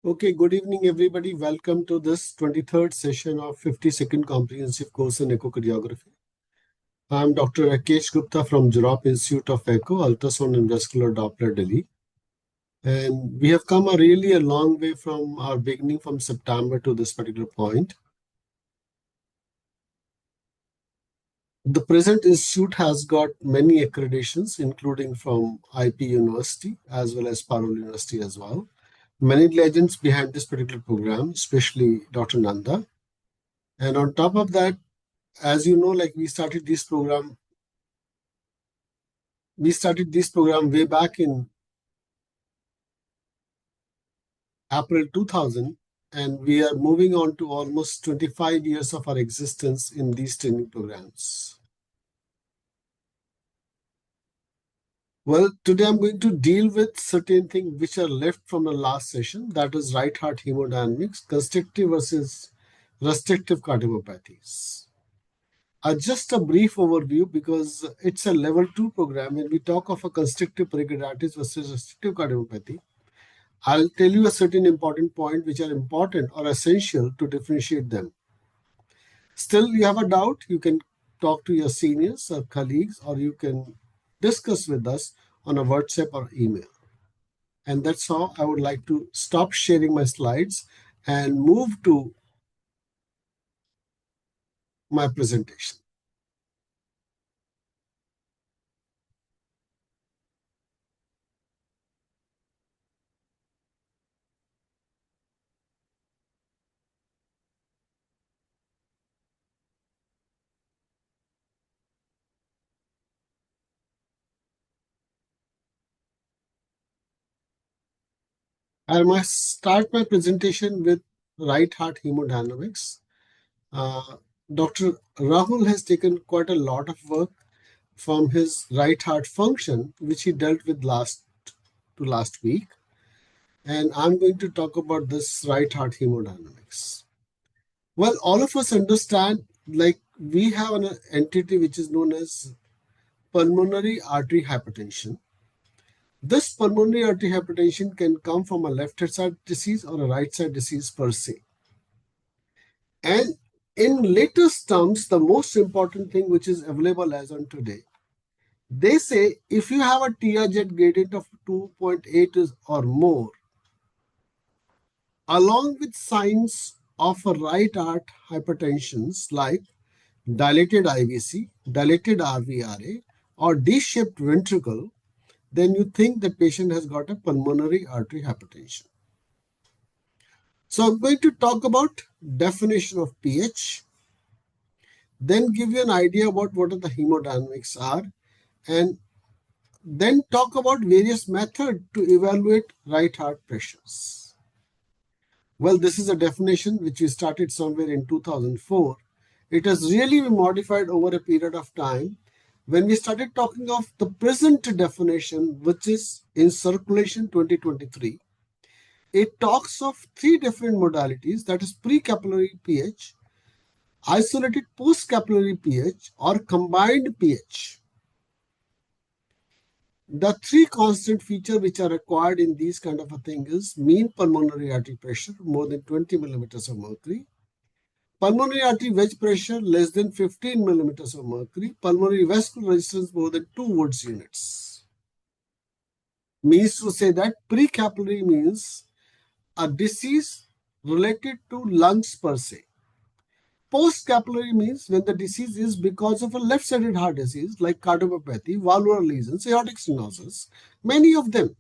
Okay, good evening, everybody. Welcome to this 23rd session of 50-second comprehensive course in echocardiography. I'm Dr. Rakesh Gupta from Jorop Institute of Echo, Ultrasound and Vascular Doppler, Delhi. And we have come a long way from our beginning from September to this particular point. The present institute has got many accreditations, including from IP University as well as Parul University as well. Many legends behind this particular program, especially Dr. Nanda. And on top of that, as you know, like we started this program way back in April 2000, and we are moving on to almost 25 years of our existence in these training programs. Well, today I'm going to deal with certain things which are left from the last session, that is right heart hemodynamics, constrictive versus restrictive cardiomyopathies. Just a brief overview, because it's a level 2 program. When we talk of a constrictive pericarditis versus restrictive cardiomyopathy, I'll tell you a certain important point which are important or essential to differentiate them. Still, you have a doubt, you can talk to your seniors or colleagues, or you can discuss with us on a WhatsApp or email. And that's how I would like to stop sharing my slides and move to my presentation. I must start my presentation with right heart hemodynamics. Uh, Dr. Rahul has taken quite a lot of work from his right heart function, which he dealt with last week. And I'm going to talk about this right heart hemodynamics. Well, all of us understand, like, we have an entity which is known as pulmonary artery hypertension. This pulmonary artery hypertension can come from a left side disease or a right side disease per se. And in latest terms, the most important thing which is available as on today, they say if you have a TRZ gradient of 2.8 or more, along with signs of a right heart hypertensions like dilated IVC, dilated RVRA, or D-shaped ventricle, then you think the patient has got a pulmonary artery hypertension. So I'm going to talk about definition of pH, then give you an idea about what are the hemodynamics are, and then talk about various methods to evaluate right heart pressures. Well, this is a definition which we started somewhere in 2004. It has really been modified over a period of time. When we started talking of the present definition, which is in circulation 2023, it talks of three different modalities, that is pre-capillary pH, isolated post-capillary pH, or combined pH. The three constant features which are required in these kind of a thing is mean pulmonary artery pressure more than 20 millimeters of mercury, pulmonary artery wedge pressure less than 15 millimeters of mercury, pulmonary vascular resistance more than 2 Woods units. Means to say that pre-capillary means a disease related to lungs per se. Post-capillary means when the disease is because of a left-sided heart disease like cardiomyopathy, valvular lesions, aortic stenosis, many of them.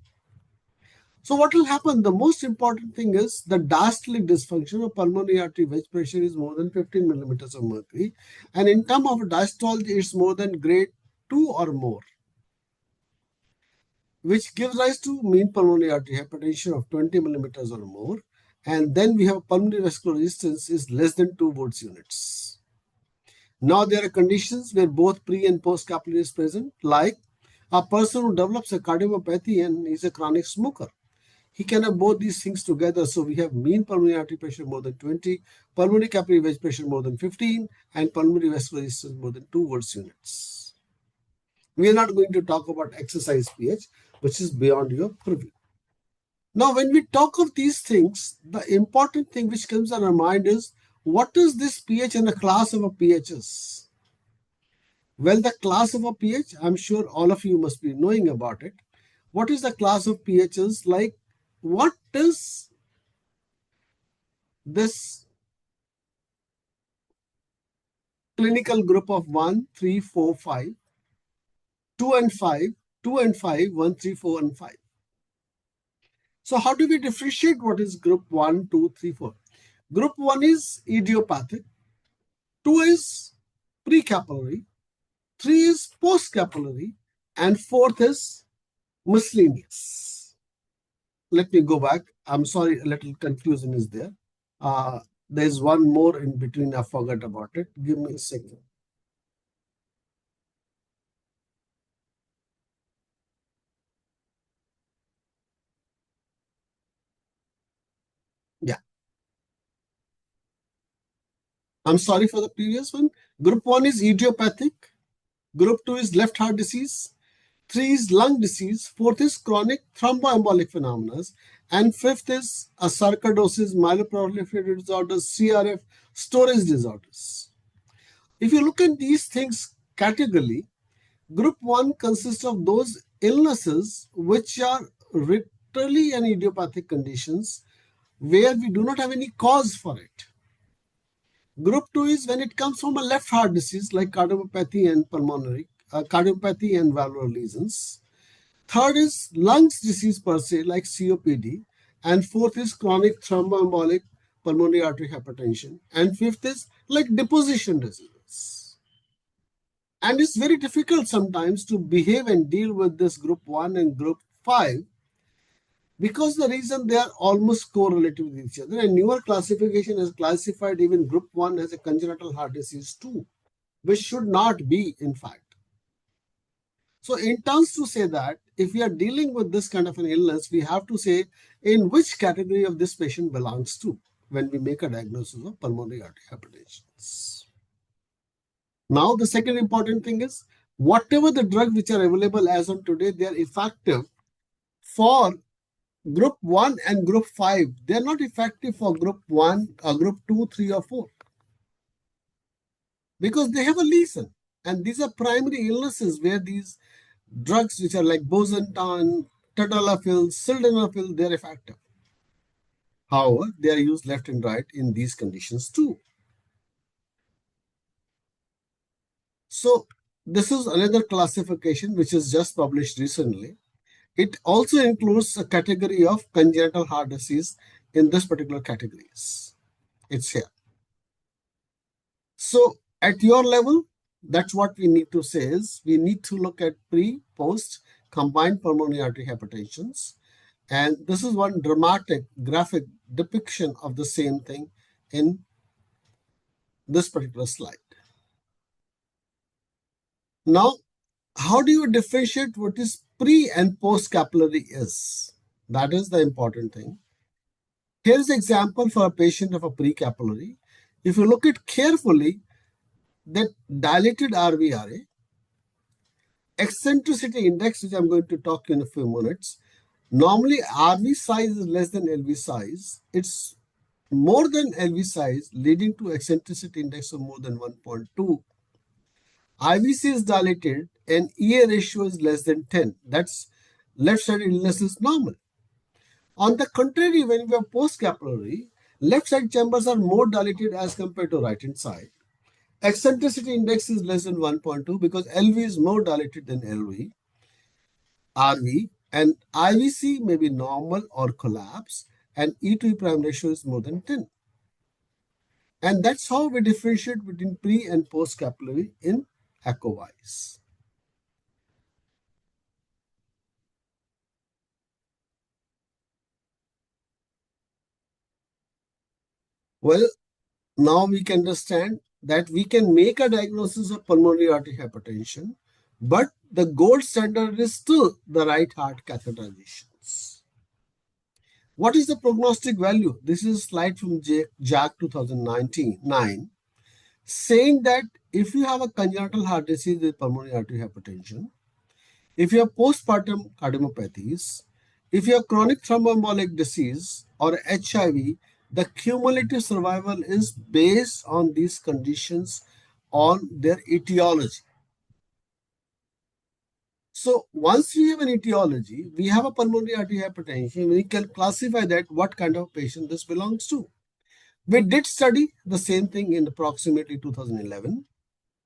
So what will happen? The most important thing is the diastolic dysfunction of pulmonary artery wedge pressure is more than 15 millimeters of mercury. And in terms of diastole, it's more than grade 2 or more, which gives rise to mean pulmonary artery hypertension of 20 millimeters or more. And then we have pulmonary vascular resistance is less than 2 Woods units. Now there are conditions where both pre and post capillary is present, like a person who develops a cardiomyopathy and is a chronic smoker. He can have both these things together. So we have mean pulmonary artery pressure more than 20, pulmonary capillary wedge pressure more than 15, and pulmonary vascular resistance more than 2 Woods units. We are not going to talk about exercise pH, which is beyond your purview. Now, when we talk of these things, the important thing which comes in our mind is what is this pH and the class of a pH is? Well, the class of a pH, I'm sure all of you must be knowing about it. What is the class of pHs? Like, what is this clinical group of 1, 3, 4, 5, 2 and 5, 2 and 5, 1, 3, 4, and 5. So how do we differentiate what is group 1, 2, 3, 4? Group 1 is idiopathic, 2 is precapillary, 3 is postcapillary, and 4th is miscellaneous. Let me go back. I'm sorry, a little confusion is there. There's one more in between. I forgot about it. Give me a second. Yeah, I'm sorry for the previous one. Group 1 is idiopathic. Group 2 is left heart disease. 3 is lung disease. 4th is chronic thromboembolic phenomena. And 5th is a sarcoidosis, myeloproliferative disorders, CRF, storage disorders. If you look at these things categorically, group 1 consists of those illnesses which are literally and idiopathic conditions where we do not have any cause for it. Group 2 is when it comes from a left heart disease like cardiomyopathy and cardiomyopathy and valvular lesions. Third is lungs disease per se like COPD. And fourth is chronic thromboembolic pulmonary artery hypertension. And fifth is like deposition diseases. And it's very difficult sometimes to behave and deal with this group 1 and group 5 because the reason they are almost correlated with each other. And newer classification has classified even group 1 as a congenital heart disease too, which should not be, in fact. So in terms to say that if we are dealing with this kind of an illness, we have to say in which category of this patient belongs to when we make a diagnosis of pulmonary artery hypertension. Now, the second important thing is whatever the drugs which are available as on today, they are effective for group 1 and group 5. They are not effective for group 1, group 2, 3, or 4 because they have a lesion. And these are primary illnesses where these drugs which are like bosentan, tadalafil, sildenafil, they're effective. However, they are used left and right in these conditions too. So this is another classification which is just published recently. It also includes a category of congenital heart disease in this particular categories. It's here. So at your level, that's what we need to say is we need to look at pre, post, combined pulmonary artery hypertensions. And this is one dramatic graphic depiction of the same thing in this particular slide. Now, how do you differentiate what is pre and post capillary is? That is the important thing. Here's an example for a patient of a pre-capillary. If you look at carefully, that dilated RVRA, eccentricity index, which I'm going to talk in a few minutes, normally RV size is less than LV size. It's more than LV size, leading to eccentricity index of more than 1.2. IVC is dilated and EA ratio is less than 10. That's left-sided illness is normal. On the contrary, when we have post-capillary, left-side chambers are more dilated as compared to right-hand side. Eccentricity index is less than 1.2 because LV is more dilated than LV, RV, and IVC may be normal or collapse, and E to E prime ratio is more than 10. And that's how we differentiate between pre and post capillary in echo-wise. Well, now we can understand that we can make a diagnosis of pulmonary artery hypertension, but the gold standard is still the right heart catheterizations. What is the prognostic value? This is a slide from JACC 2019 saying that if you have a congenital heart disease with pulmonary artery hypertension, if you have postpartum cardiomyopathies, If you have chronic thromboembolic disease or HIV, the cumulative survival is based on these conditions, on their etiology. So once we have an etiology, we have a pulmonary artery hypertension, we can classify that what kind of patient this belongs to. We did study the same thing in approximately 2011.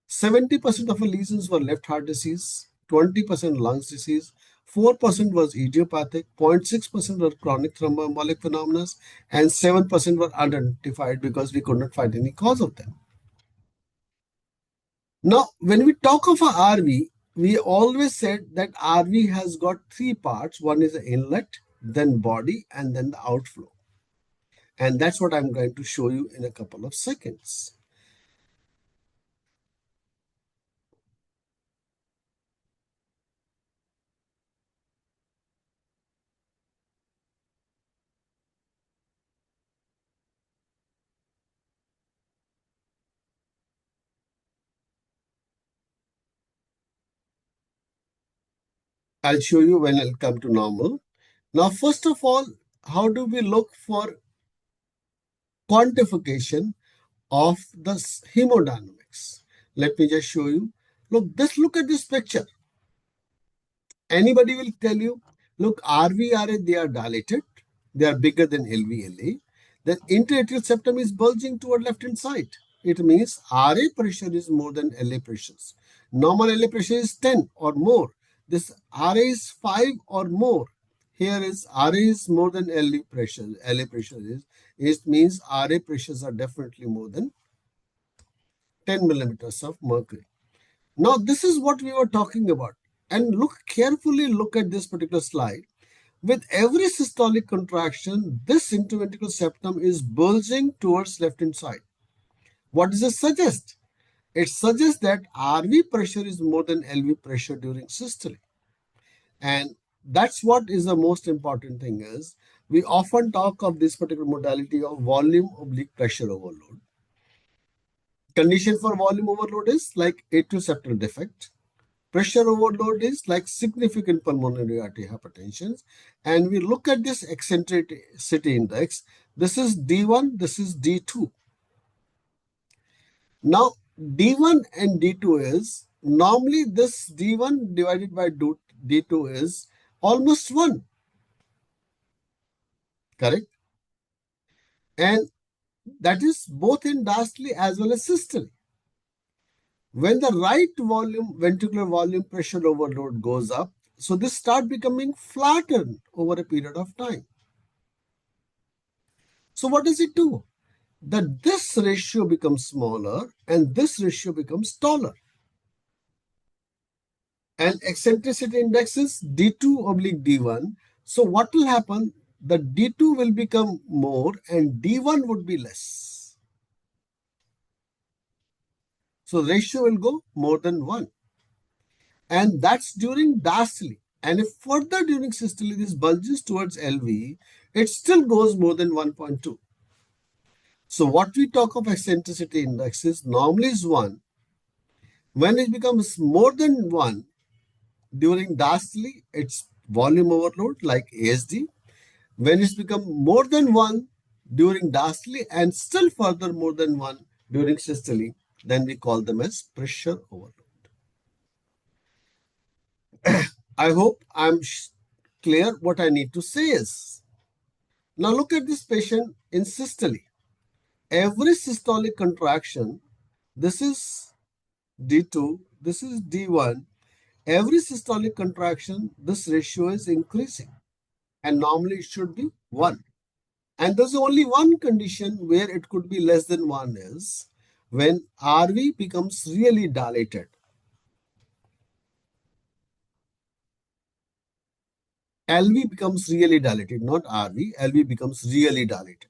70% of the lesions were left heart disease, 20% lungs disease, 4% was idiopathic, 0.6% were chronic thromboembolic phenomena, and 7% were unidentified because we could not find any cause of them. Now, when we talk of a RV, we always said that RV has got three parts. One is the inlet, then body, and then the outflow. And that's what I'm going to show you in a couple of seconds. I'll show you when I'll come to normal. Now, first of all, how do we look for quantification of the hemodynamics? Let me just show you. Look at this picture. Anybody will tell you, look, RVRA, they are dilated. They are bigger than LVLA. The interatrial septum is bulging toward left-hand side. It means RA pressure is more than LA pressures. Normal LA pressure is 10 or more. This RA is 5 or more. Here is RA is more than LA pressure. LA pressure is. It means RA pressures are definitely more than 10 millimeters of mercury. Now, this is what we were talking about. And carefully look at this particular slide. With every systolic contraction, this interventricular septum is bulging towards left-hand side. What does it suggest? It suggests that RV pressure is more than LV pressure during systole. And that's what is the most important thing is, we often talk of this particular modality of volume oblique pressure overload. Condition for volume overload is like atrial septal defect. Pressure overload is like significant pulmonary artery hypertension. And we look at this eccentricity index. This is D1, this is D2. Now, D1 and D2 is, normally this D1 divided by D2 is almost 1, correct? And that is both in diastole as well as systole. When the right ventricular volume pressure overload goes up, so this start becoming flattened over a period of time. So what does it do? That this ratio becomes smaller and this ratio becomes taller. And eccentricity index is D2 oblique D1. So what will happen? The D2 will become more and D1 would be less. So ratio will go more than 1. And that's during diastole. And if further during systole this bulges towards LV, it still goes more than 1.2. So what we talk of eccentricity index is normally is 1. When it becomes more than 1 during diastole, it's volume overload like ASD. When it's become more than 1 during diastole and still further more than 1 during systole, then we call them as pressure overload. I hope I'm clear what I need to say is. Now look at this patient in systole. Every systolic contraction, this is D2, this is D1. Every systolic contraction, this ratio is increasing. And normally it should be 1. And there's only one condition where it could be less than 1 is when RV becomes really dilated. LV becomes really dilated, not RV. LV becomes really dilated.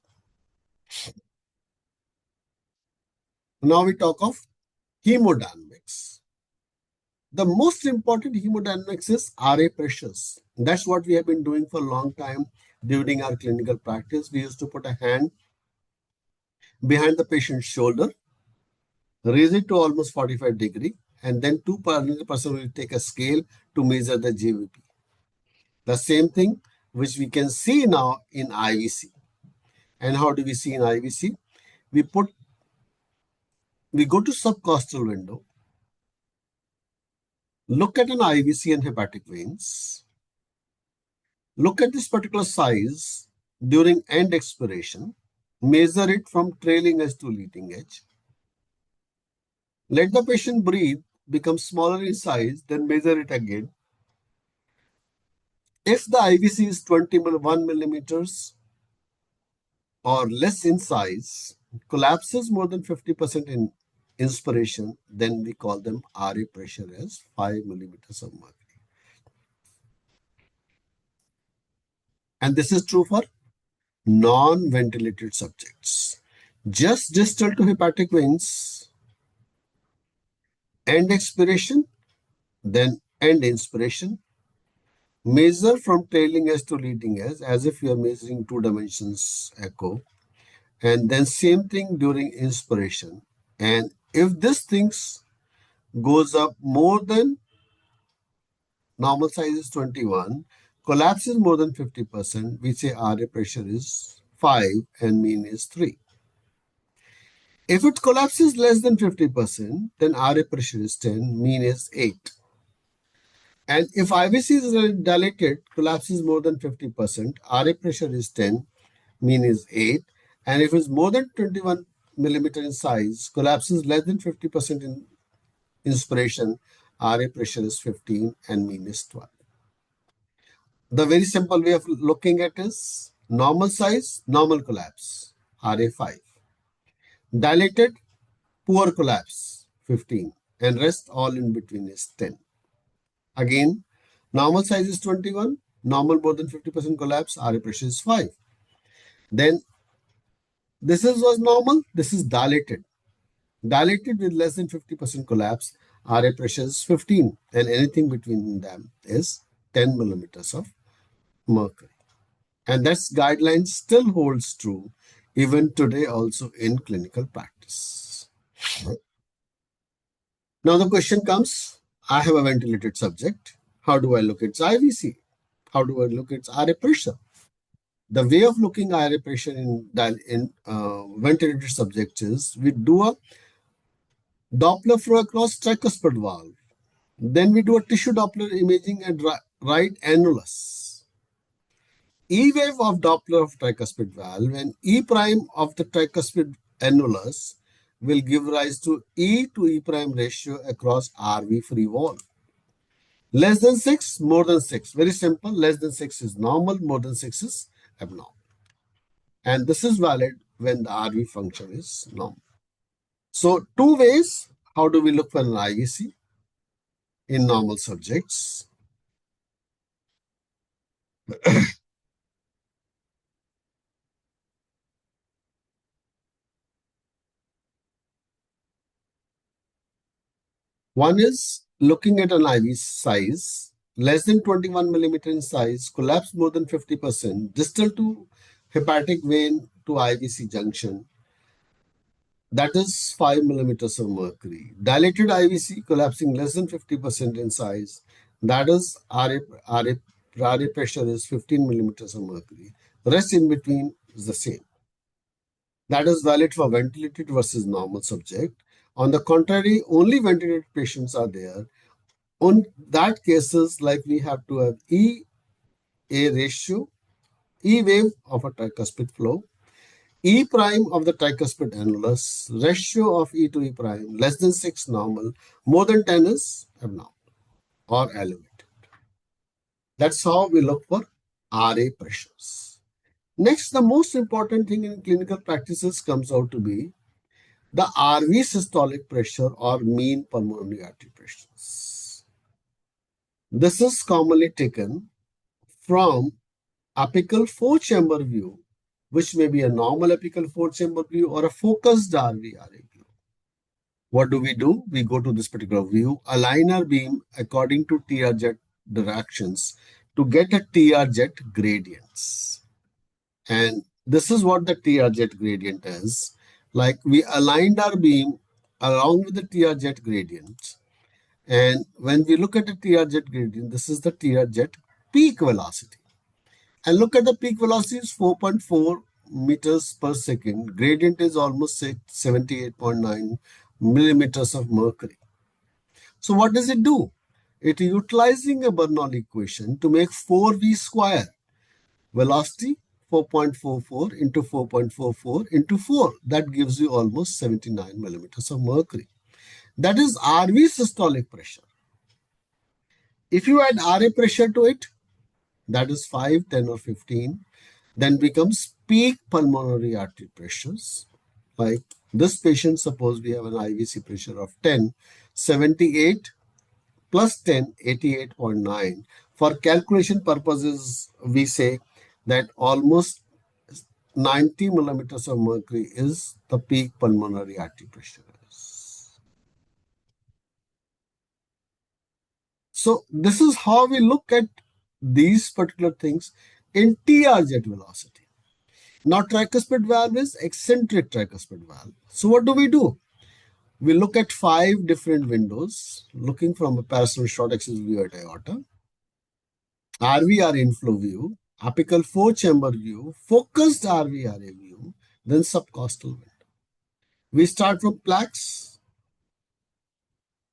Now we talk of hemodynamics. The most important hemodynamics is RA pressures. That's what we have been doing for a long time during our clinical practice. We used to put a hand behind the patient's shoulder, raise it to almost 45 degrees, and then another person will take a scale to measure the GVP. The same thing which we can see now in IVC. And how do we see in IVC? We go to subcostal window, look at an IVC and hepatic veins, look at this particular size during end expiration, measure it from trailing edge to leading edge. Let the patient breathe, become smaller in size, then measure it again. If the IVC is 21 millimeters or less in size, collapses more than 50% in inspiration, then we call them RA pressure as 5 millimeters of mercury. And this is true for non-ventilated subjects. Just distal to hepatic veins, end expiration, then end inspiration. Measure from trailing edge to leading edge as if you are measuring 2 dimensions echo. And then same thing during inspiration. And if this things goes up more than normal size is 21, collapses more than 50%, we say RA pressure is 5 and mean is 3. If it collapses less than 50%, then RA pressure is 10, mean is 8. And if IVC is dilated, collapses more than 50%, RA pressure is 10, mean is 8. And if it's more than 21 millimeter in size, collapses less than 50% in inspiration, RA pressure is 15 and mean is 12. The very simple way of looking at is normal size, normal collapse, RA 5. Dilated, poor collapse, 15. And rest all in between is 10. Again, normal size is 21, normal more than 50% collapse, RA pressure is 5. Then was normal, this is dilated. Dilated with less than 50% collapse, RA pressure is 15, and anything between them is 10 millimeters of mercury. And that guideline still holds true even today also in clinical practice. Now the question comes, I have a ventilated subject. How do I look at its IVC? How do I look at its RA pressure? The way of looking at RA pressure in ventilated subjects is we do a Doppler flow across tricuspid valve. Then we do a tissue Doppler imaging at right annulus. E wave of Doppler of tricuspid valve and E prime of the tricuspid annulus will give rise to E to E prime ratio across RV free wall. Less than 6, more than 6. Very simple. Less than 6 is normal, more than 6 is abnormal. And this is valid when the RV function is normal. So, two ways. How do we look for an IVC in normal subjects? One is looking at an IV size, less than 21 millimeter in size, collapse more than 50%, distal to hepatic vein to IVC junction. That is 5 millimeters of mercury. Dilated IVC collapsing less than 50% in size. That is RA pressure is 15 millimeters of mercury. Rest in between is the same. That is valid for ventilated versus normal subject. On the contrary, only ventilated patients are there. On that cases, like we have to have E-A ratio, E wave of a tricuspid flow, E prime of the tricuspid annulus, ratio of E to E prime, less than 6 normal, more than 10 is abnormal or elevated. That's how we look for RA pressures. Next, the most important thing in clinical practices comes out to be the RV systolic pressure or mean pulmonary artery pressures. This is commonly taken from apical 4-chamber view, which may be a normal apical 4-chamber view or a focused RV-RA view. What do? We go to this particular view, align our beam according to TR jet directions to get a TR jet gradients. And this is what the TR jet gradient is. Like we aligned our beam along with the TR jet gradient. And when we look at the TR jet gradient, this is the TR jet peak velocity. And look at the peak velocity is 4.4 meters per second. Gradient is almost 78.9 millimeters of mercury. So what does it do? It is utilizing a Bernoulli equation to make 4v square. Velocity 4.44 into 4.44 into 4. That gives you almost 79 millimeters of mercury. That is RV systolic pressure. If you add RA pressure to it, that is 5, 10 or 15, then becomes peak pulmonary artery pressures. Like this patient, suppose we have an IVC pressure of 10, 78 plus 10, 88.9. For calculation purposes, we say that almost 90 millimeters of mercury is the peak pulmonary artery pressure. So this is how we look at these particular things in TR jet velocity. Now tricuspid valve is eccentric tricuspid valve. So what do? We look at 5 different windows, looking from a parasternal short axis view at aorta, RVR inflow view, apical 4-chamber view, focused RVRA view, then subcostal window. We start from plaques,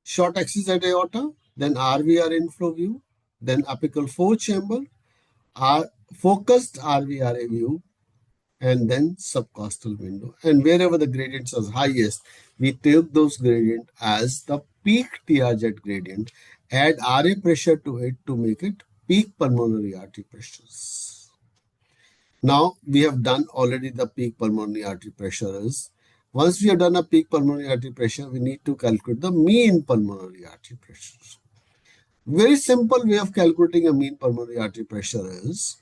short axis at aorta, then RVR inflow view, then apical 4-chamber, focused RVRA view, and then subcostal window. And wherever the gradients are highest, we take those gradient as the peak TR jet gradient, add RA pressure to it to make it peak pulmonary artery pressures. Now we have done already the peak pulmonary artery pressures. Once we have done a peak pulmonary artery pressure, we need to calculate the mean pulmonary artery pressures. Very simple way of calculating a mean pulmonary artery pressure is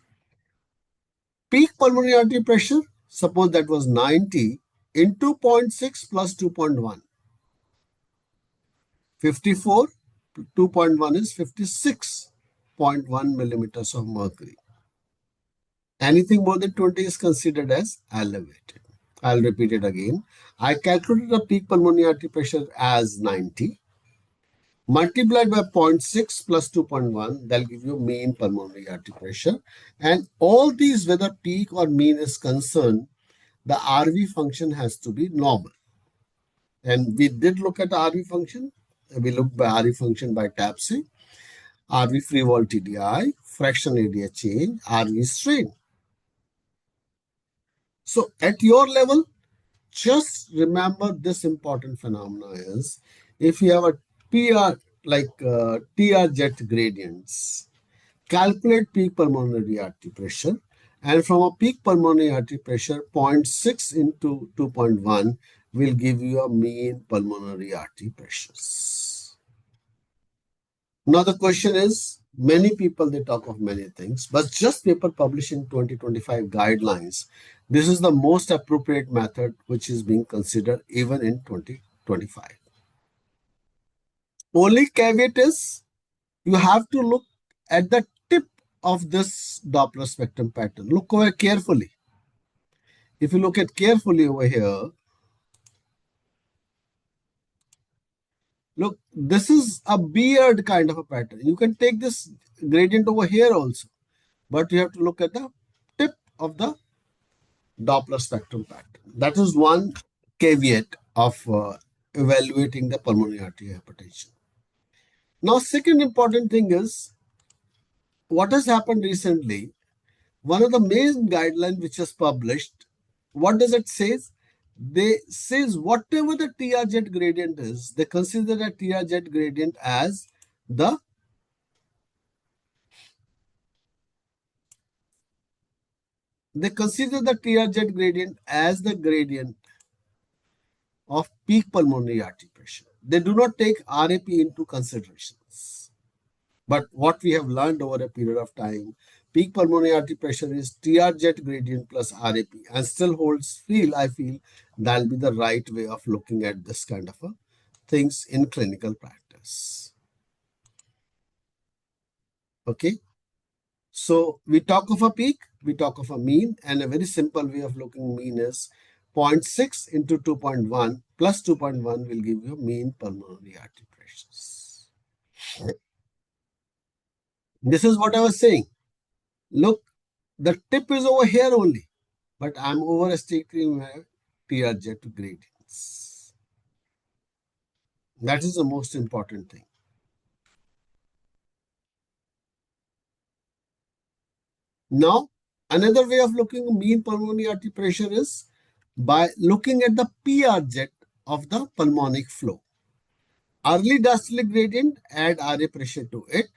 peak pulmonary artery pressure, suppose that was 90 into 0.6 plus 2.1. 54, 2.1 is 56.1 millimeters of mercury. Anything more than 20 is considered as elevated. I'll repeat it again. I calculated the peak pulmonary artery pressure as 90. Multiplied by 0.6 plus 2.1, that'll give you mean pulmonary artery pressure. And all these, whether peak or mean is concerned, the RV function has to be normal. And we did look at RV function. We looked by RV function by TAPSE, RV free wall TDI, fraction area change, RV strain. So at your level, just remember this important phenomena is if you have a PR like TR jet gradients, calculate peak pulmonary artery pressure, and from a peak pulmonary artery pressure 0.6 into 2.1 will give you a mean pulmonary artery pressures. Now the question is, many people they talk of many things, but just paper published in 2025 guidelines, this is the most appropriate method which is being considered even in 2025. Only caveat is you have to look at the tip of this Doppler spectrum pattern. Look over carefully. If you look at carefully over here, look, this is a beard kind of a pattern. You can take this gradient over here also, but you have to look at the tip of the Doppler spectrum pattern. That is one caveat of evaluating the pulmonary artery hypertension. Now, second important thing is what has happened recently. One of the main guidelines which is published, what does it say? They says whatever the TR-jet gradient is, they consider the TR-jet gradient as the TR-jet gradient as the gradient of peak pulmonary artery pressure. They do not take RAP into considerations. But what we have learned over a period of time, peak pulmonary artery pressure is TR-jet gradient plus RAP and still holds I feel that'll be the right way of looking at this kind of things in clinical practice. Okay. So we talk of a peak, we talk of a mean, and a very simple way of looking mean is 0.6 into 2.1 plus 2.1 will give you mean pulmonary artery pressures. This is what I was saying. Look, The tip is over here only, but I'm overestimating my TRZ gradients. That is the most important thing. Now, another way of looking at mean pulmonary artery pressure is by looking at the PRZ of the pulmonic flow. Early diastolic gradient, add RA pressure to it.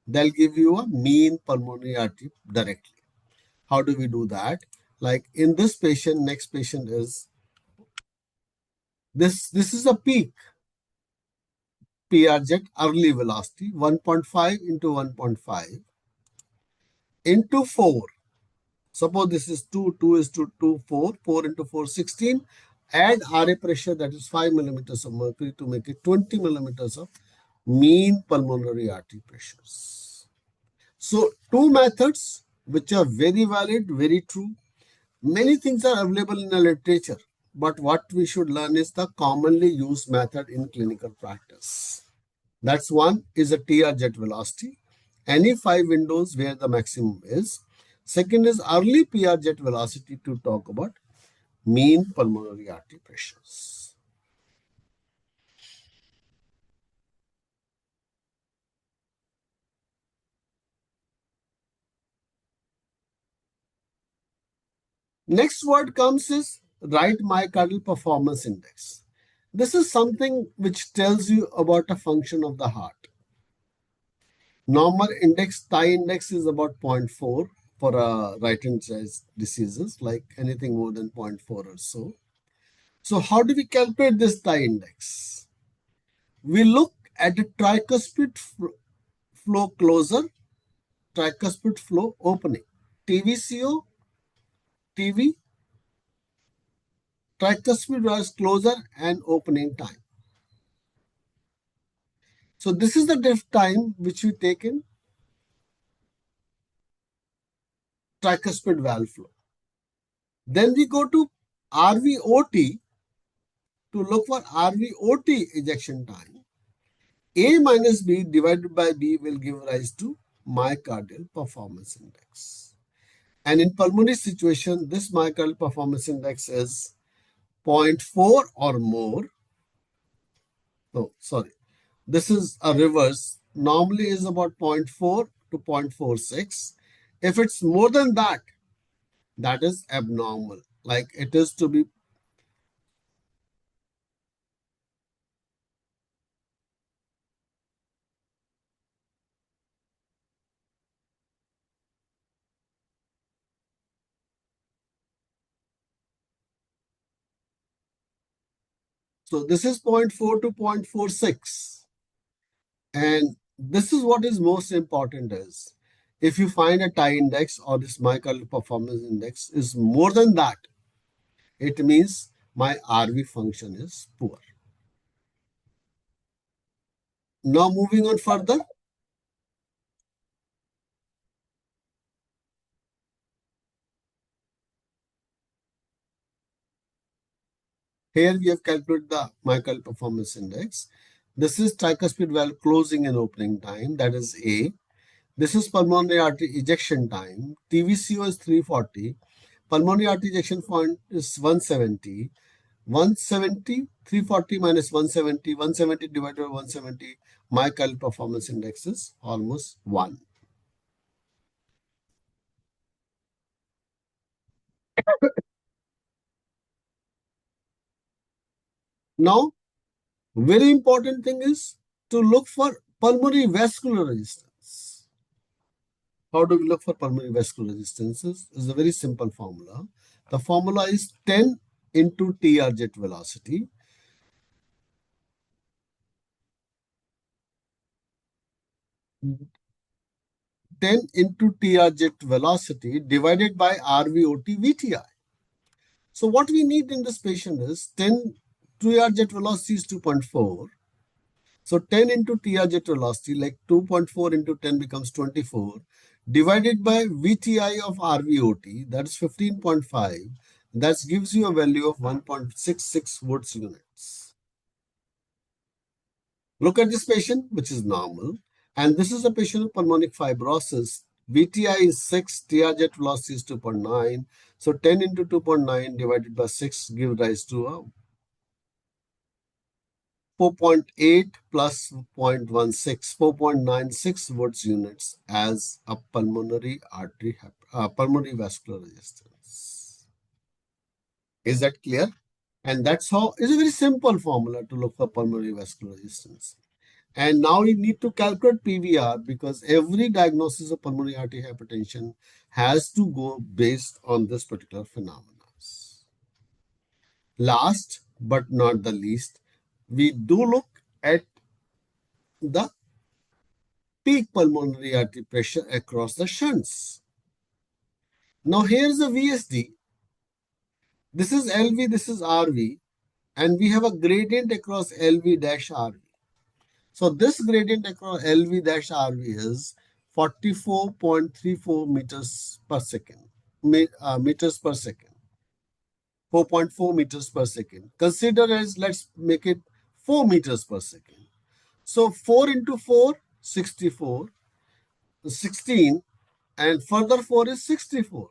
They'll give you a mean pulmonary artery directly. How do we do that? Like in this patient, next patient is this is a peak PRZ early velocity 1.5 into 1.5 into 4. Suppose this is 2, 2 is to 2, 4, 4 into 4, 16. Add RA pressure, that is 5 millimeters of mercury, to make it 20 millimeters of mean pulmonary artery pressures. So, two methods which are very valid, very true. Many things are available in the literature, but what we should learn is the commonly used method in clinical practice. That's one is a TR jet velocity, any 5 windows where the maximum is. Second is early PR jet velocity to talk about mean pulmonary artery pressures. Next word comes is right myocardial performance index. This is something which tells you about a function of the heart. Normal index, thigh index is about 0.4 for right hand side diseases, like anything more than 0.4 or so. So how do we calculate this thigh index? We look at the tricuspid flow closure, tricuspid flow opening, TVCO, TV, tricuspid valve closure and opening time. So this is the time which we take in tricuspid valve flow. Then we go to RVOT to look for RVOT ejection time. A minus B divided by B will give rise to myocardial performance index. And in pulmonary situation, this myocardial performance index is 0.4 or more. No, sorry. This is a reverse. Normally is about 0.4 to 0.46. If it's more than that, that is abnormal. Like it is to be. So this is 0.4 to 0.46. And this is what is most important is if you find a tie index or this myocardial performance index is more than that, it means my RV function is poor. Now moving on further. Here we have calculated the myocardial performance index. This is tricuspid valve closing and opening time, that is A. This is pulmonary artery ejection time. TVCO is 340. Pulmonary artery ejection point is 170. 170, 340 minus 170, 170 divided by 170, myocardial performance index is almost 1. Now, very important thing is to look for pulmonary vascular resistance. How do we look for pulmonary vascular resistances? It's a very simple formula. The formula is 10 into TR jet velocity. 10 into TR jet velocity divided by RVOT VTI. So what we need in this patient is 10 TR jet velocity is 2.4. So 10 into TR jet velocity, like 2.4 into 10 becomes 24, divided by VTI of RVOT, that is 15.5. That gives you a value of 1.66 Woods units. Look at this patient, which is normal. And this is a patient with pulmonic fibrosis. VTI is 6, TR jet velocity is 2.9. So 10 into 2.9 divided by 6 give rise to a 4.8 plus 0.16, 4.96 Woods units as a pulmonary vascular resistance. Is that clear? And that's how it's a very simple formula to look for pulmonary vascular resistance. And now we need to calculate PVR because every diagnosis of pulmonary artery hypertension has to go based on this particular phenomenon. Last but not the least, we do look at the peak pulmonary artery pressure across the shunts. Now here's a VSD. This is LV, this is RV, and we have a gradient across LV-RV. So this gradient across LV-RV is 44.34 meters per second. Meters per second. 4.4 meters per second. Consider as, let's make it 4 meters per second. So 4 into 4, 64, 16, and further 4 is 64.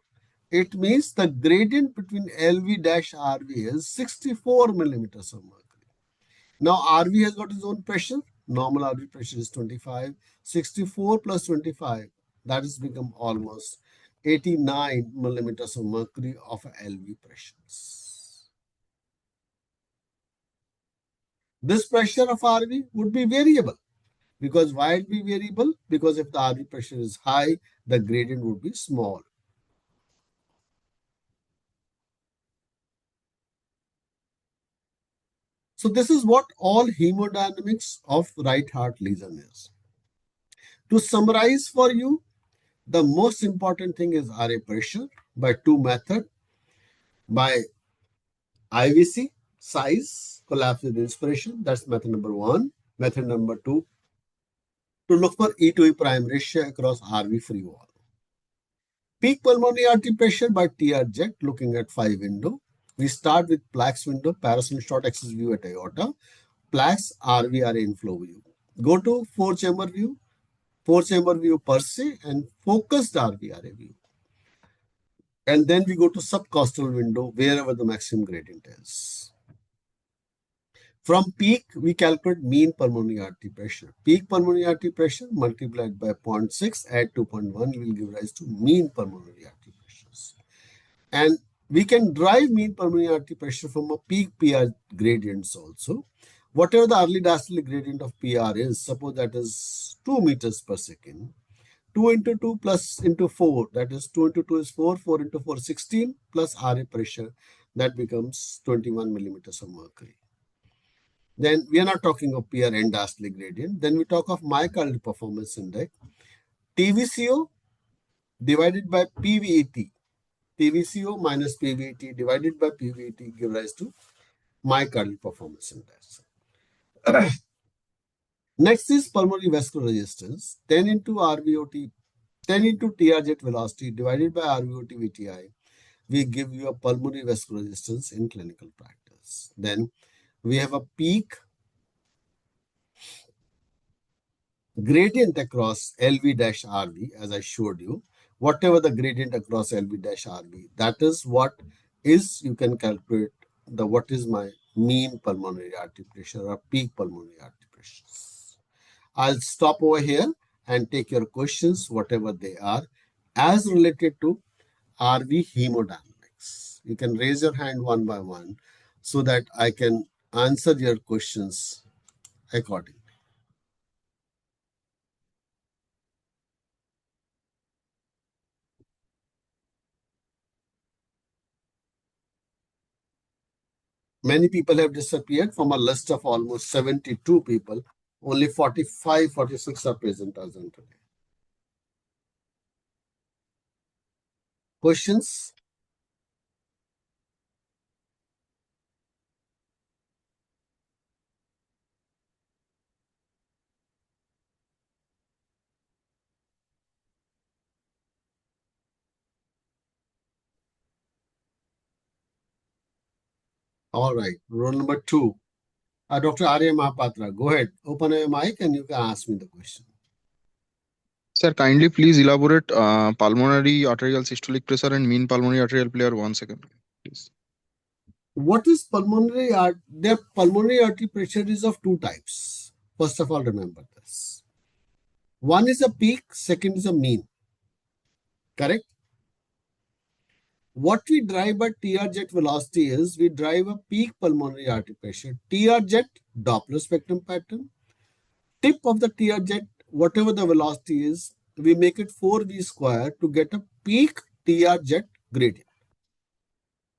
It means the gradient between LV-RV is 64 millimeters of mercury. Now RV has got its own pressure. Normal RV pressure is 25. 64 plus 25, that has become almost 89 millimeters of mercury of LV pressures. This pressure of RV would be variable. Because why it be variable? Because if the RV pressure is high, the gradient would be small. So this is what all hemodynamics of right heart lesion is. To summarize for you, the most important thing is RA pressure by two methods, by IVC, size, collapse with inspiration. That's method number one. Method number two, to look for E to E prime ratio across RV free wall. Peak pulmonary artery pressure by TR jet, looking at 5 window. We start with plaques window, parasol short axis view at aorta, plaques RVRA inflow view. Go to four chamber view per se, and focused RVRA view. And then we go to subcostal window, wherever the maximum gradient is. From peak, we calculate mean pulmonary artery pressure. Peak pulmonary artery pressure multiplied by 0.6, add 2.1 will give rise to mean pulmonary artery pressures. And we can derive mean pulmonary artery pressure from a peak PR gradients also. Whatever the early diastolic gradient of PR is, suppose that is 2 meters per second. 2 into 2 plus into 4, that is 2 into 2 is 4, 4 into 4 16, plus RA pressure, that becomes 21 millimeters of mercury. Then we are not talking of PR end diastolic gradient. Then we talk of myocardial performance index, TVCO divided by PVET. TVCO minus PVET divided by PVET give rise to myocardial performance index. Next is pulmonary vascular resistance, 10 into RVOT, 10 into TR jet velocity divided by RVOT VTI. We give you a pulmonary vascular resistance in clinical practice. Then we have a peak gradient across LV-RV, as I showed you. Whatever the gradient across LV-RV, that is what is, you can calculate the what is my mean pulmonary artery pressure or peak pulmonary artery pressure. I'll stop over here and take your questions, whatever they are, as related to RV hemodynamics. You can raise your hand one by one so that I can answer your questions accordingly. Many people have disappeared from a list of almost 72 people. Only 45, 46 are present as on today. Questions? All right. Roll number 2. Dr. Arya Mahapatra, go ahead. Open your mic and you can ask me the question. Sir, kindly please elaborate pulmonary arterial systolic pressure and mean pulmonary arterial pressure 1 second, please. What is pulmonary artery? Their pulmonary artery pressure is of two types. First of all, remember this. One is a peak, second is a mean. Correct? What we drive by TR jet velocity is we drive a peak pulmonary artery pressure. TR jet, Doppler spectrum pattern. Tip of the TR jet, whatever the velocity is, we make it 4V square to get a peak TR jet gradient.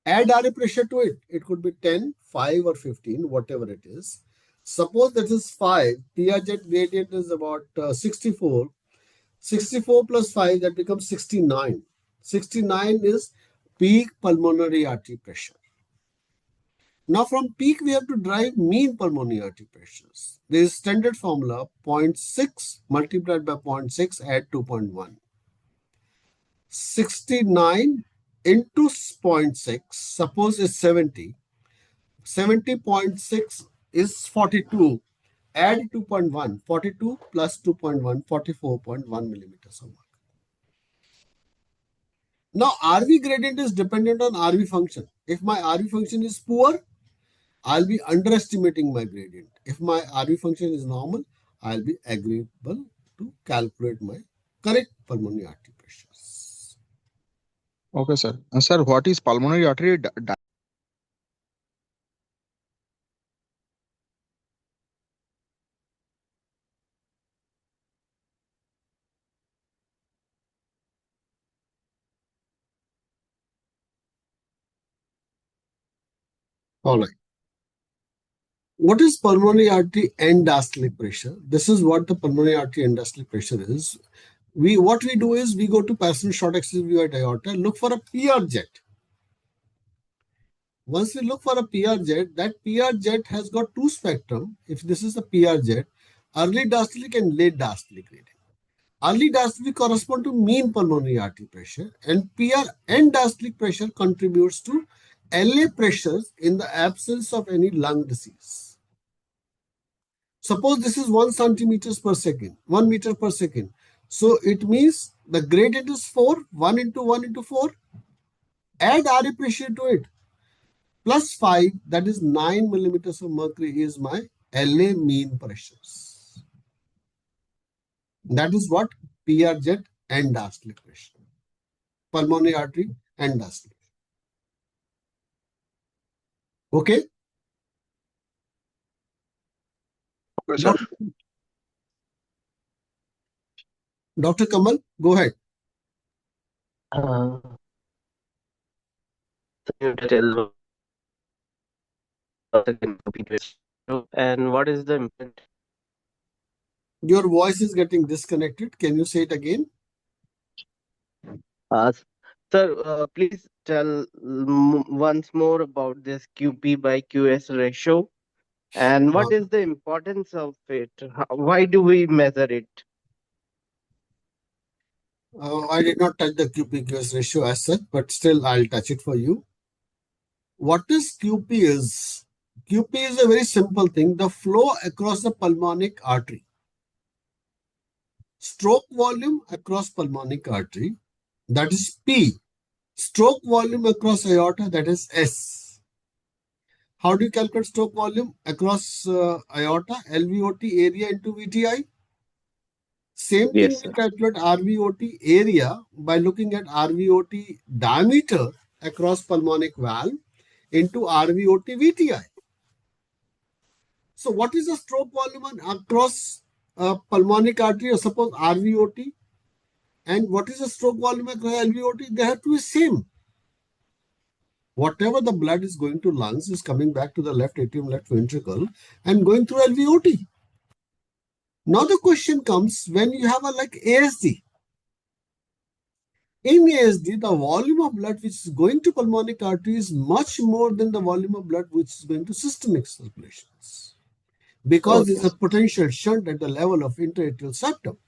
Add RA pressure to it. It could be 10, 5 or 15, whatever it is. Suppose that is 5. TR jet gradient is about 64. 64 plus 5, that becomes 69. 69 is peak pulmonary artery pressure. Now from peak, we have to drive mean pulmonary artery pressures. There is standard formula, 0.6 multiplied by 0.6, add 2.1. 69 into 0.6, suppose it's 70. 70.6 is 42. Add 2.1. 42 plus 2.1, 44.1 millimeters of mercury. Now, RV gradient is dependent on RV function. If my RV function is poor, I'll be underestimating my gradient. If my RV function is normal, I'll be agreeable to calculate my correct pulmonary artery pressures. Okay, sir. Sir, what is pulmonary artery All right. What is pulmonary artery end diastolic pressure? This is what the pulmonary artery end diastolic pressure is. What we do is we go to passenger short axis view at aorta, look for a PR jet. Once we look for a PR jet, that PR jet has got two spectrum. If this is a PR jet, early diastolic and late diastolic gradient. Early diastolic correspond to mean pulmonary artery pressure, and PR end diastolic pressure contributes to LA pressures in the absence of any lung disease. Suppose this is 1 centimeters per second, 1 meter per second. So it means the gradient is 4, 1 into 1 into 4. Add RA pressure to it. Plus 5, that is 9 millimeters of mercury is my LA mean pressures. That is what PR jet end diastolic pressure. Pulmonary artery end diastolic. Okay? Okay, sir. Dr. Kamal, go ahead. Uh, so you tell and what is the impact? Your voice is getting disconnected. Can you say it again? Sir, please tell once more about this QP by QS ratio and what is the importance of it? Why do we measure it? I did not touch the QP/QS ratio as such, but still I'll touch it for you. What is QP is? QP is a very simple thing, the flow across the pulmonic artery. Stroke volume across pulmonic artery, that is P. Stroke volume across aorta, that is S. How do you calculate stroke volume across aorta? LVOT area into VTI. Same thing, Yes, we sir. calculate RVOT area by looking at RVOT diameter across pulmonic valve into RVOT VTI. So what is the stroke volume across pulmonic artery, or suppose RVOT? And what is the stroke volume across LVOT? They have to be same. Whatever the blood is going to lungs is coming back to the left atrium, left ventricle and going through LVOT. Now the question comes when you have a like ASD. In ASD, the volume of blood which is going to pulmonic artery is much more than the volume of blood which is going to systemic circulations, because there is Okay. a potential shunt at the level of interatrial septum.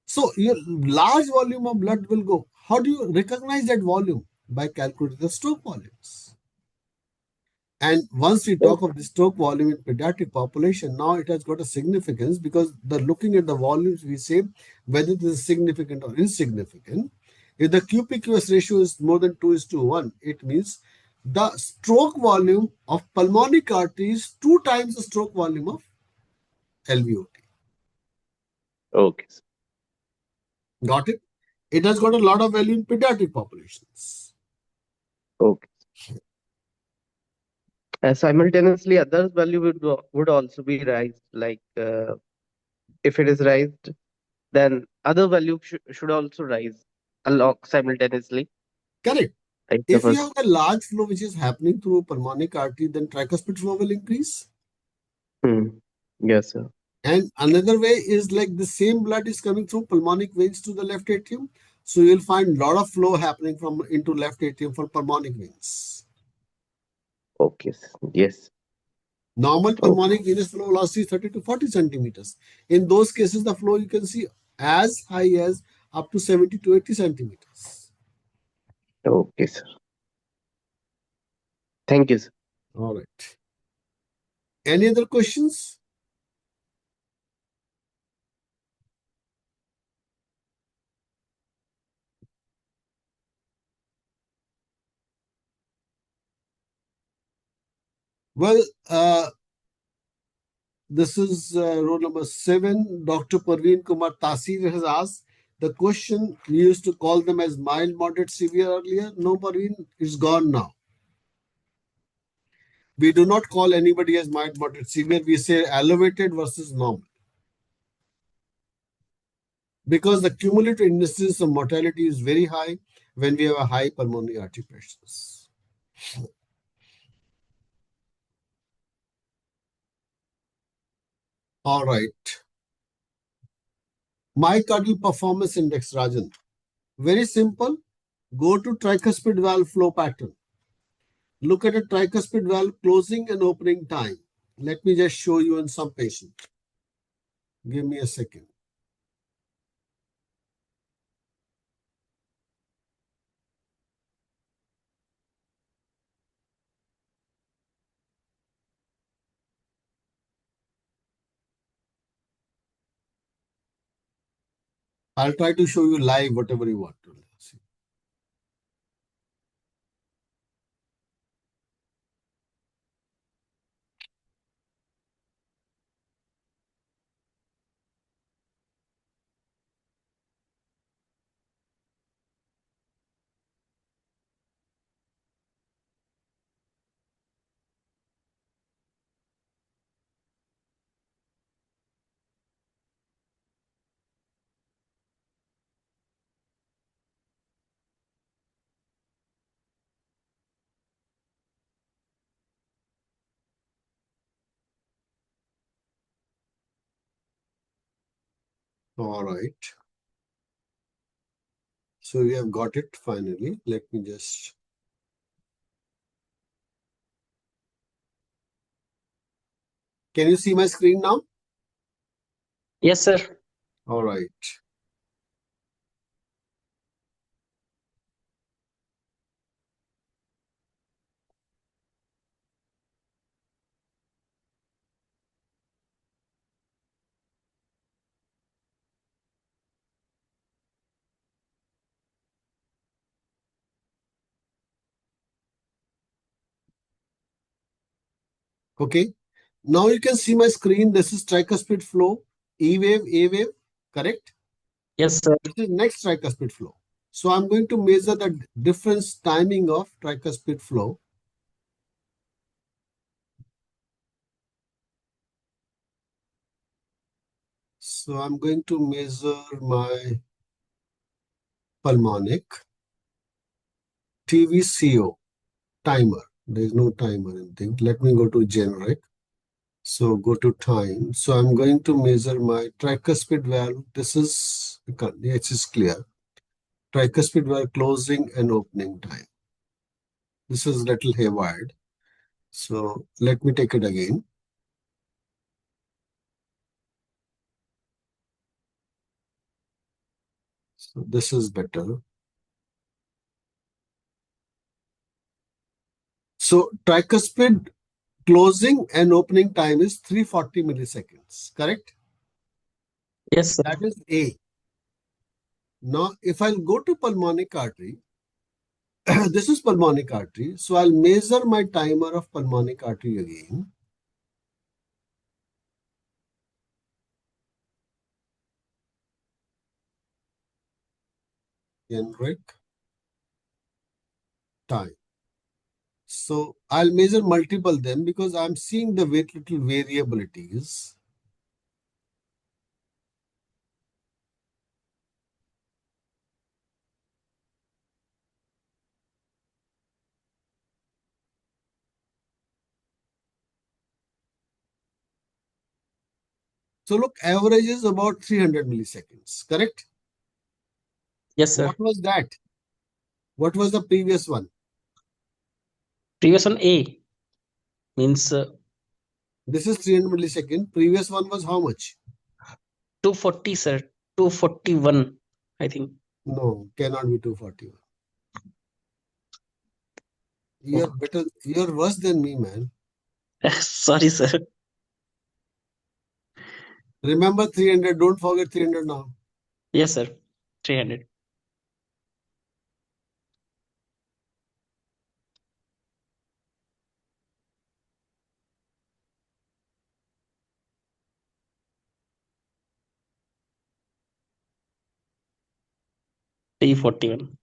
So your large volume of blood will go. How do you recognize that volume? By calculating the stroke volumes. And once we talk of the stroke volume in pediatric population, now it has got a significance because the looking at the volumes, we say whether this is significant or insignificant. If the QPQS ratio is more than 2 is to 1, it means the stroke volume of pulmonic artery is 2 times the stroke volume of LVOT. Okay, sir. Got it? It has got a lot of value in pediatric populations. Okay. Simultaneously, others value would also be raised. Like if it is raised, then other value should also rise along simultaneously. Correct. Like the If you have first. a large flow which is happening through pulmonic artery, then tricuspid flow will increase. Hmm. Yes, sir. And another way is like the same blood is coming through pulmonic veins to the left atrium. So you'll find a lot of flow happening from into left atrium for pulmonic veins. Okay. Yes. Normal Okay. pulmonic venous flow velocity is 30 to 40 centimeters. In those cases, the flow you can see as high as up to 70 to 80 centimeters. Okay, sir. Thank you, sir. All right. Any other questions? Well, this is row number 7. Dr. Parveen Kumar Tasir has asked the question. We used to call them as mild, moderate, severe earlier. No, Parveen, it's gone now. We do not call anybody as mild, moderate, severe. We say elevated versus normal because the cumulative incidence of mortality is very high when we have a high pulmonary artery pressures. All right. Myocardial performance index, Rajan. Very simple. Go to tricuspid valve flow pattern. Look at a tricuspid valve closing and opening time. Let me just show you in some patient. Give me a second. I'll try to show you live whatever you want to see. All right. So we have got it finally. Let me just. Can you see my screen now? Yes, sir. All right. Okay. Now you can see my screen. This is tricuspid flow, E wave, A wave, correct? Yes, sir. This is next tricuspid flow. So I'm going to measure the difference timing of tricuspid flow. So I'm going to measure my pulmonic TVCO timer. There is no timer anything. Let me go to generic. So go to time. So I'm going to measure my tricuspid valve. This is, it is clear. Tricuspid valve closing and opening time. This is little haywire. So let me take it again. So this is better. So tricuspid closing and opening time is 340 milliseconds, correct? Yes, sir. That is A. Now, if I'll go to pulmonic artery, this is pulmonic artery. So I'll measure my timer of pulmonic artery again. Generic time. So I'll measure multiple them because I'm seeing the very little variabilities. So look, average is about 300 milliseconds, correct? Yes, sir. What was that? What was the previous one? Previous one A means This is 300 milliseconds. Previous one was how much? 240, sir. 241, I think. No, cannot be 241. You're Oh. better, you're worse than me, man. Sorry, sir. Remember 300, don't forget 300 now. Yes, sir. 300. T41.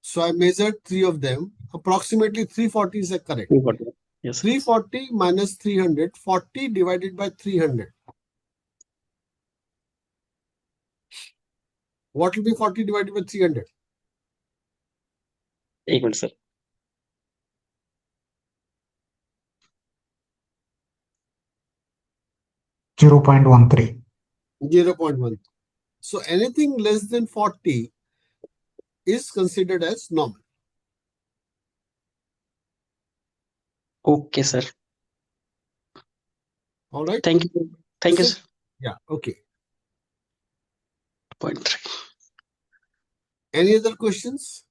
So I measured three of them. Approximately 340 is correct. 341. Yes, sir. 340 minus 300, 40 divided by 300. What will be 40 divided by 300? 1 minute, sir. 0.13. 0.1. So anything less than 40 is considered as normal. Okay, sir. All right. Thank you. Thank you, This is, sir. yeah, okay. 0.3. Any other questions?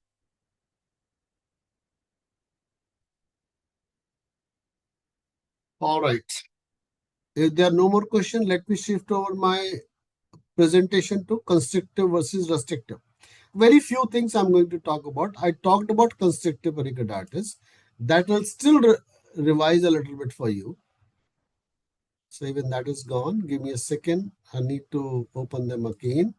All right. If there are no more questions, let me shift over my presentation to constrictive versus restrictive. Very few things I'm going to talk about. I talked about constrictive pericarditis. That will still revise a little bit for you. So even that is gone. Give me a second. I need to open them again.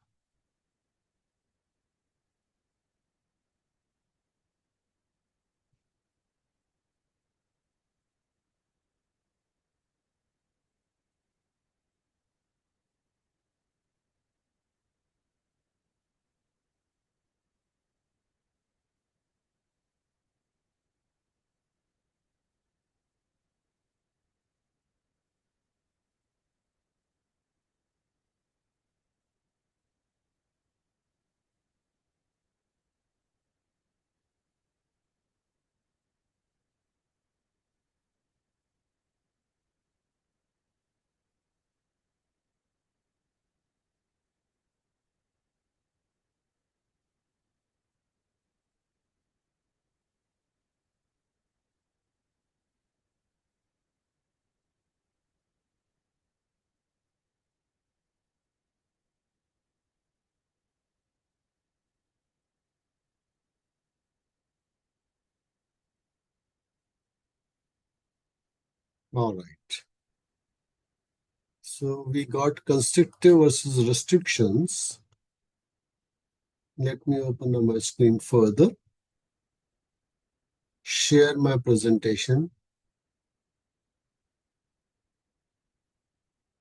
All right. So we got constrictive versus restrictions. Let me open up my screen further. Share my presentation.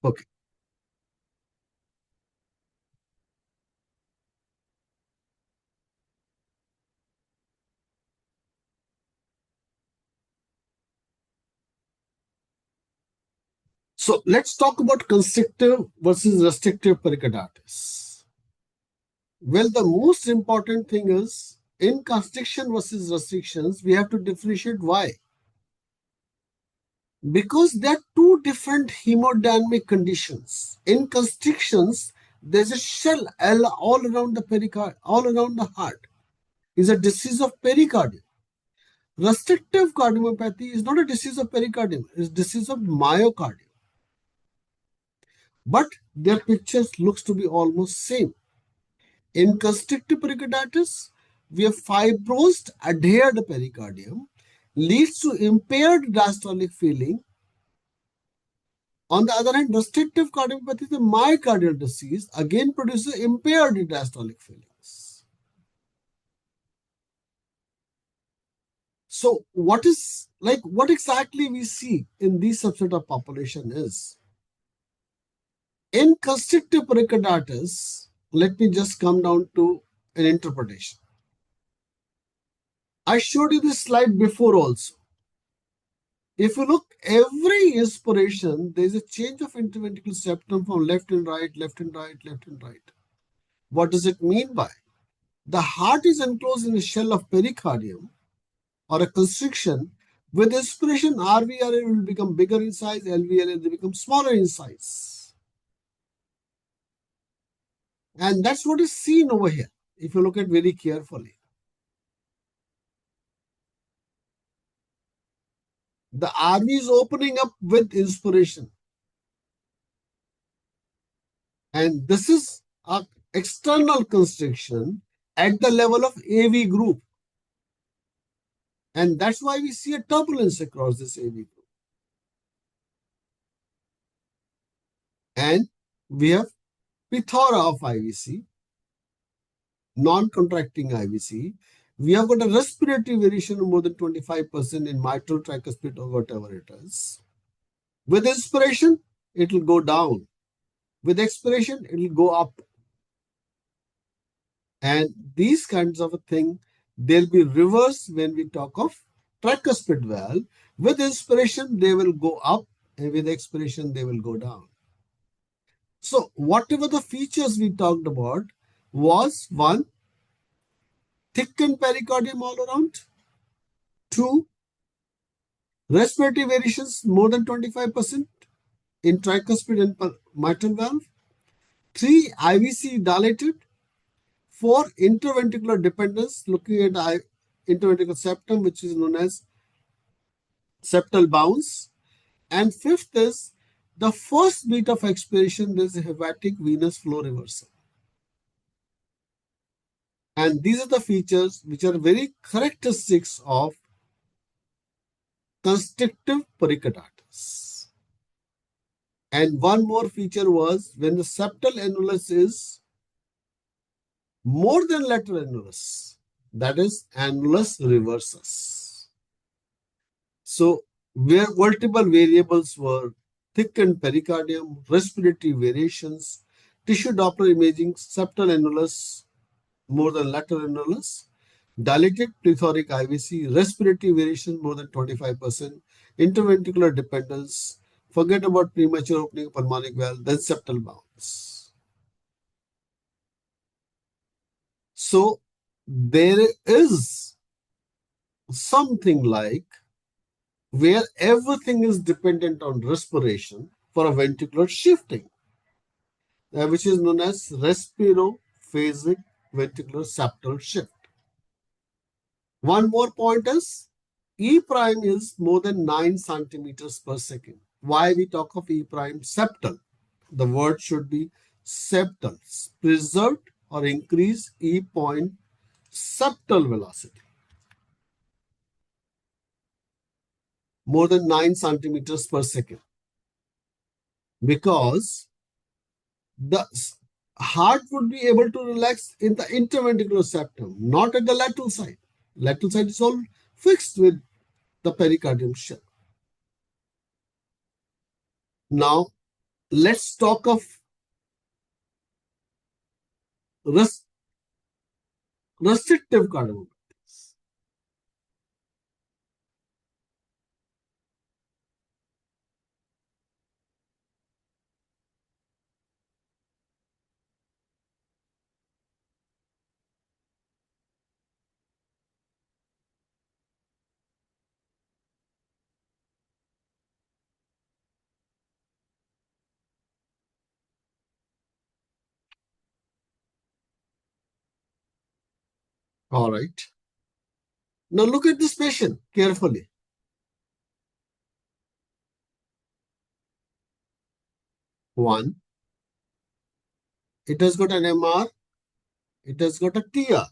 Okay. So let's talk about constrictive versus restrictive pericarditis. Well, the most important thing is in constriction versus restrictions, we have to differentiate why. Because there are two different hemodynamic conditions. In constrictions, there's a shell all around the pericard, all around the heart. It's a disease of pericardium. Restrictive cardiomyopathy is not a disease of pericardium, it's disease of myocardium. But their pictures looks to be almost same. In constrictive pericarditis, we have fibrosed adhered pericardium leads to impaired diastolic feeling. On the other hand, restrictive cardiomyopathy is a myocardial disease, again produces impaired diastolic feelings. So what exactly we see in this subset of population is, in constrictive pericarditis, let me just come down to an interpretation. I showed you this slide before also. If you look, every inspiration, there is a change of interventricular septum from left and right, left and right, left and right. What does it mean by? The heart is enclosed in a shell of pericardium or a constriction. With inspiration, RVRA will become bigger in size, LVRA will become smaller in size. And that's what is seen over here, if you look at very carefully. The RV is opening up with inspiration. And this is an external constriction at the level of AV group. And that's why we see a turbulence across this AV group. And we have plethora of IVC, non-contracting IVC. We have got a respiratory variation of more than 25% in mitral, tricuspid, or whatever it is. With inspiration, it will go down. With expiration, it will go up. And these kinds of a thing, they'll be reversed when we talk of tricuspid valve. With inspiration, they will go up, and with expiration, they will go down. So whatever the features we talked about was, one, thickened pericardium all around. Two, respiratory variations more than 25% in tricuspid and mitral valve. Three, IVC dilated. Four, interventricular dependence, looking at interventricular septum, which is known as septal bounce. And fifth is the first beat of expiration, there is a hepatic venous flow reversal. And these are the features which are very characteristics of constrictive pericarditis. And one more feature was when the septal annulus is more than lateral annulus, that is annulus reversus. So where multiple variables were thickened pericardium, respiratory variations, tissue Doppler imaging, septal annulus more than lateral annulus, dilated plethoric IVC, respiratory variation more than 25%, interventricular dependence, forget about premature opening of pulmonic valve, then septal bounce. So there is something like where everything is dependent on respiration for a ventricular shifting, which is known as respirophasic ventricular septal shift. One more point is E prime is more than 9 centimeters per second. Why we talk of E prime? Septal. The word should be septal. Preserved or increase E point septal velocity. More than 9 centimeters per second. Because the heart would be able to relax in the interventricular septum, not at the lateral side. Lateral side is all fixed with the pericardium shell. Now, let's talk of restrictive cardiomyopathies. All right. Now look at this patient carefully. One, it has got an MR, it has got a TR.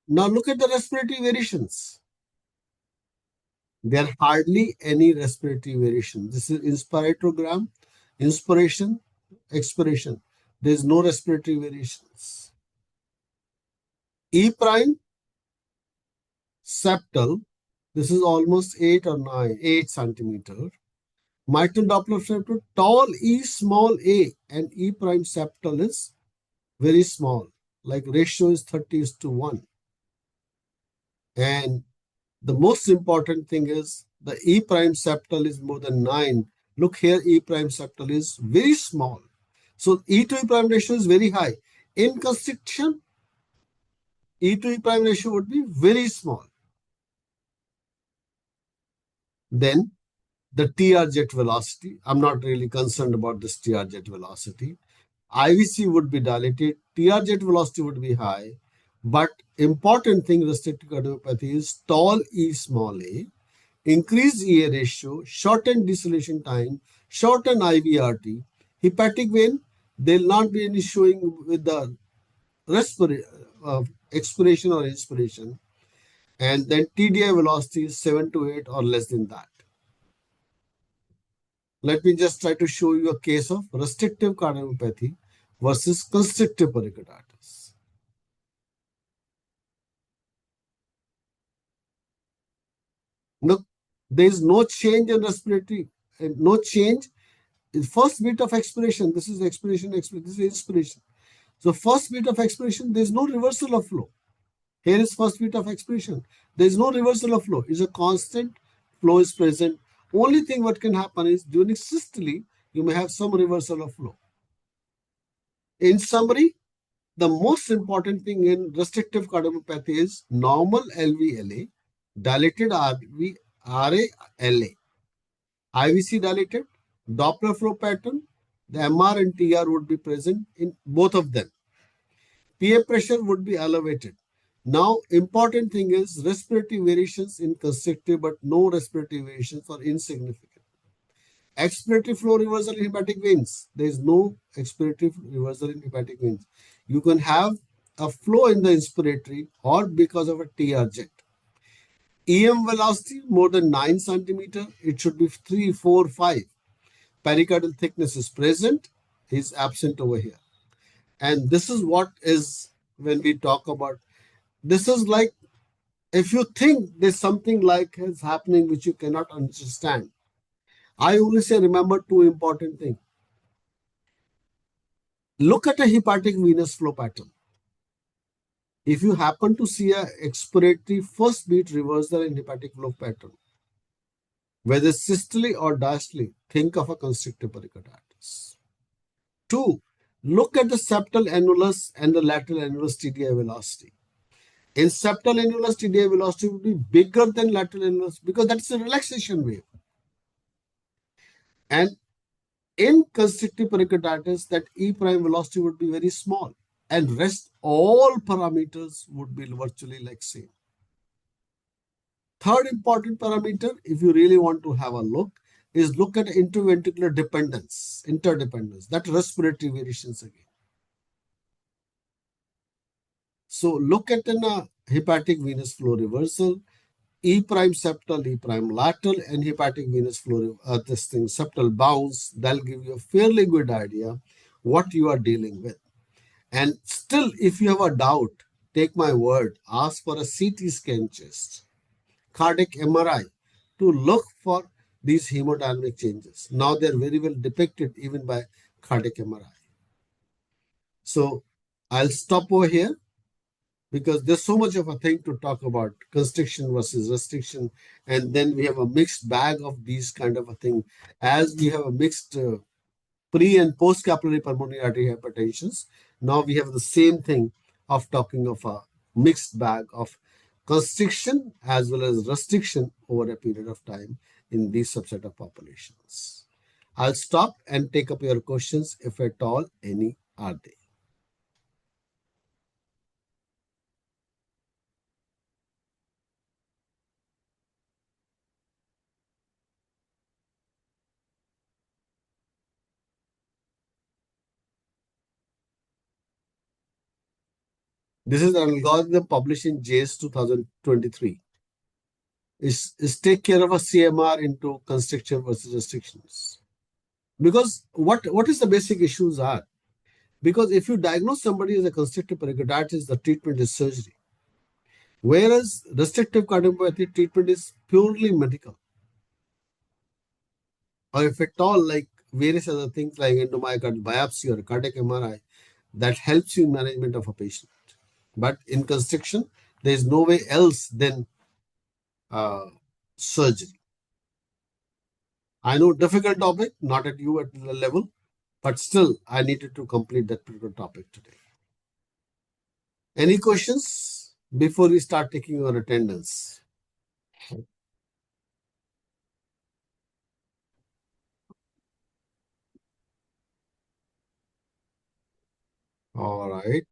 Now look at the respiratory variations. There are hardly any respiratory variation. This is inspiratogram, inspiration, expiration. There is no respiratory variations. E prime, septal, this is almost 8 or 9, 8 centimeter. Mitral Doppler septal, tall E, small a, and E prime septal is very small. Like ratio is 30:1. And the most important thing is the E prime septal is more than 9. Look here, E prime septal is very small. So E to E prime ratio is very high. In constriction, E to E prime ratio would be very small. Then the TR jet velocity, I'm not really concerned about this TR jet velocity. IVC would be dilated, TR jet velocity would be high, but important thing restrictive cardiomyopathy is tall E small a, increased EA ratio, shortened deceleration time, shortened IVRT, hepatic vein, there will not be any showing with the expiration or inspiration, and then TDI velocity is 7 to 8 or less than that. Let me just try to show you a case of restrictive cardiomyopathy versus constrictive pericarditis. Look, there is no change in respiratory, no change in first beat of expiration. This is expiration, this is inspiration. So first beat of expiration, there is no reversal of flow. Here is first beat of expiration. There is no reversal of flow. It's a constant flow is present. Only thing what can happen is during systole, you may have some reversal of flow. In summary, the most important thing in restrictive cardiomyopathy is normal LVLA, dilated RV, RA, LA, IVC dilated, Doppler flow pattern, the MR and TR would be present in both of them. PA pressure would be elevated. Now, important thing is respiratory variations in constrictive, but no respiratory variations or insignificant. Expiratory flow reversal in hepatic veins. There is no expiratory reversal in hepatic veins. You can have a flow in the inspiratory or because of a TR jet. EM velocity more than 9 centimeter. It should be 3, 4, 5. Pericardial thickness is present, is absent over here. And this is what is when we talk about, this is like, if you think there's something like is happening which you cannot understand, I only say remember two important things. Look at a hepatic venous flow pattern. If you happen to see a expiratory first beat reversal in hepatic flow pattern, whether systole or diastole, think of a constrictive pericarditis. 2, look at the septal annulus and the lateral annulus TDI velocity. In septal annulus, TDI velocity would be bigger than lateral annulus because that's a relaxation wave. And in constrictive pericarditis, that E prime velocity would be very small, and rest all parameters would be virtually like same. Third important parameter, if you really want to have a look, is look at interventricular dependence, interdependence, that respiratory variations again. So look at a hepatic venous flow reversal, E prime septal, E prime lateral, and hepatic venous flow, septal bounce. That'll give you a fairly good idea what you are dealing with. And still, if you have a doubt, take my word, ask for a CT scan chest, cardiac MRI to look for these hemodynamic changes. Now they're very well depicted even by cardiac MRI. So I'll stop over here because there's so much of a thing to talk about, constriction versus restriction. And then we have a mixed bag of these kind of a thing. As we have a mixed pre and post capillary pulmonary artery hypertensions, now we have the same thing of talking of a mixed bag of constriction as well as restriction over a period of time in these subset of populations. I'll stop and take up your questions if at all any are there. This is an algorithm published in JS 2023. Is take care of a CMR into constrictive versus restrictions. Because what is the basic issues are? Because if you diagnose somebody as a constrictive pericarditis, the treatment is surgery. Whereas restrictive cardiomyopathy treatment is purely medical. Or if at all, like various other things like endomyocardial biopsy or cardiac MRI, that helps you in management of a patient. But in constriction, there is no way else than surgery. I know difficult topic, not at you at the level, but still I needed to complete that particular topic today. Any questions before we start taking your attendance? All right.